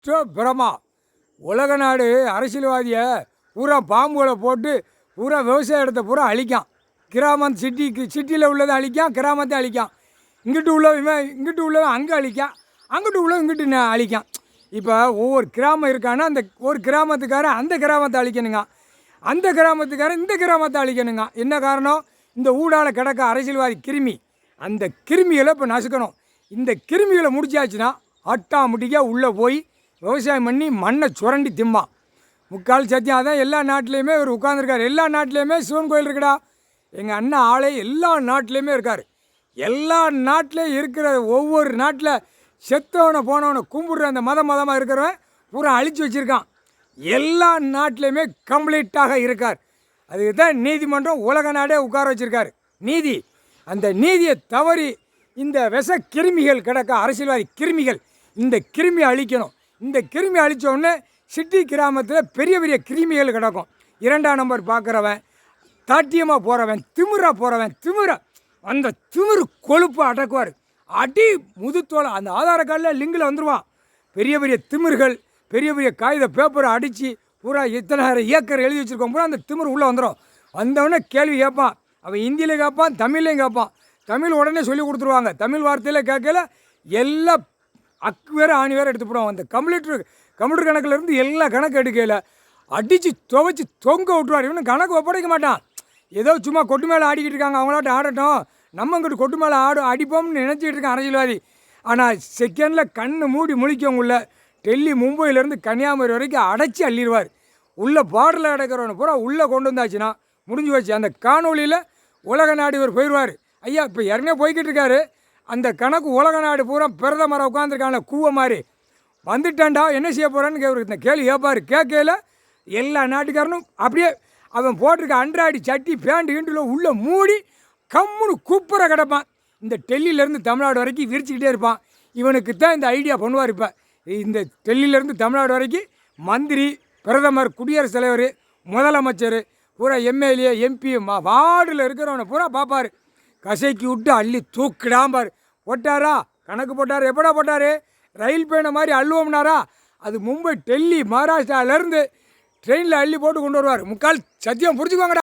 பிரமா உலக நாடு அரசியல்வாதியை பூரா பாம்புகளை போட்டு பூரா விவசாய இடத்த பூரா அழிக்கான். கிராமம் சிட்டியில் உள்ளதை அழிக்கான், கிராமத்தை அழிக்கான். இங்கிட்டு உள்ளவன் அங்கே அழிக்கான், அங்கிட்டு உள்ளவன் இங்கிட்டு அழிக்கான். இப்போ ஒவ்வொரு கிராமம் இருக்கான்னா அந்த ஒரு கிராமத்துக்காரன் அந்த கிராமத்தை அழிக்கணுங்க, அந்த கிராமத்துக்காரன் இந்த கிராமத்தை அழிக்கணுங்க. என்ன காரணம்? இந்த ஊடால கிடக்க அரசியல்வாதி கிருமி. அந்த கிருமிகளை இப்போ நசுக்கணும். இந்த கிருமிகளை முடிச்சாச்சுன்னா ஆட்டோமேட்டிக்காக உள்ளே போய் விவசாயம் பண்ணி மண்ணை சுரண்டி திம்பான். முக்கால் சத்தியம் அதான் எல்லா நாட்டிலையுமே இவர் உட்காந்துருக்கார். எல்லா நாட்டிலையுமே சிவன் கோயில் இருக்குடா. எங்கள் அண்ணன் ஆளே எல்லா நாட்டிலையுமே இருக்கார். எல்லா நாட்டிலையும் இருக்கிற ஒவ்வொரு நாட்டில் செத்தவனை போனவனை கும்பிட்ற அந்த மதமாக இருக்கிறவன் பூரா அழித்து வச்சுருக்கான். எல்லா நாட்டிலையுமே கம்ப்ளீட்டாக இருக்கார். அதுக்கு தான் நீதிமன்றம் உலக நாடே உட்கார வச்சுருக்கார். நீதி, அந்த நீதியை தவறி இந்த விஷ கிருமிகள் கிடக்க அரசியல்வாதி கிருமிகள், இந்த கிருமியை அழிக்கணும். இந்த கிருமி அழித்தோடனே சிட்டி கிராமத்தில் பெரிய பெரிய கிருமிகள் கிடக்கும். 2ஆம் நம்பர் பார்க்குறவன், தாட்டியமாக போகிறவன், திமிராக போகிறவன், அந்த திமிரு கொழுப்பு அடக்குவார். அடி முதுத்தோலை அந்த ஆதார கார்டில் லிங்கில் வந்துடுவான். பெரிய பெரிய திமிர்கள், பெரிய பெரிய காகித பேப்பரை அடித்து பூரா இத்தனை ஏக்கர் எழுதி வச்சுருக்கோம். பூரா அந்த திமிர் உள்ளே வந்துடும். வந்தவொடனே கேள்வி கேட்பான். அவன் ஹிந்தியில் கேட்பான், தமிழ்லையும் கேட்பான். தமிழ் உடனே சொல்லி கொடுத்துருவாங்க. தமிழ் வார்த்தையில் கேட்கல எல்லாம் அக்கு வேறு ஆணி வேறு எடுத்து போடுவாங்க. அந்த கம்ப்யூட்டர் கணக்கில் இருந்து எல்லா கணக்கு எடுக்கல அடித்து துவைச்சி தொங்க விட்டுருவார். இவனு கணக்கு ஒப்படைக்க மாட்டான். ஏதோ சும்மா கொட்டு மேலே ஆடிக்கிட்டு இருக்காங்க, அவங்களாட்ட ஆடட்டும், நம்ம இங்கிட்டு கொட்டு மேலே அடிப்போம்னு நினச்சிக்கிட்டு இருக்கான் அரசியல்வாதி. ஆனால் செகண்டில் கண்ணு மூடி முழிக்கவங்கள டெல்லி மும்பையிலேருந்து கன்னியாகுமரி வரைக்கும் அடைச்சி அள்ளிடுவார். உள்ளே பார்டரில் கிடக்கிறவனை பூரா உள்ளே கொண்டு வந்தாச்சுன்னா முடிஞ்சு வச்சு. அந்த காணொலியில் உலக நாடு இவர் போயிடுவார். ஐயா இப்போ ஏற்கனவே போய்கிட்டு இருக்காரு. அந்த கணக்கு உலக நாடு பூரா பிரதமரை உட்காந்துருக்காங்க கூவ மாதிரி வந்துட்டான்டா என்ன செய்ய போகிறான்னு இந்த கேள்வி கேட்பார். கேட்கல எல்லா நாட்டுக்காரனும் அப்படியே அவன் போட்டிருக்க அன்றாடி சட்டி பேண்ட் கிண்டில் உள்ளே மூடி கம்முன்னு குப்புற கிடப்பான். இந்த டெல்லியிலேருந்து தமிழ்நாடு வரைக்கும் விரிச்சிக்கிட்டே இருப்பான். இவனுக்கு தான் இந்த ஐடியா பண்ணுவார். இப்போ இந்த டெல்லியிலேருந்து தமிழ்நாடு வரைக்கும் மந்திரி, பிரதமர், குடியரசுத் தலைவர், முதலமைச்சர், பூரா எம்எல்ஏ, எம்பி, வார்டில் இருக்கிறவனை பூரா பார்ப்பார். கசைக்கு விட்டு அள்ளி தூக்கிடாம்பார். போட்டாரா கணக்கு போட்டார். எப்படா போட்டார்? ரயில் பயணம் மாதிரி அள்ளுவோம்னாரா? அது மும்பை, டெல்லி, மகாராஷ்டிராவிலேருந்து ட்ரெயினில் அள்ளி போட்டு கொண்டு வருவார். முக்கால் சத்தியம் புரிஞ்சுக்கோங்கடா.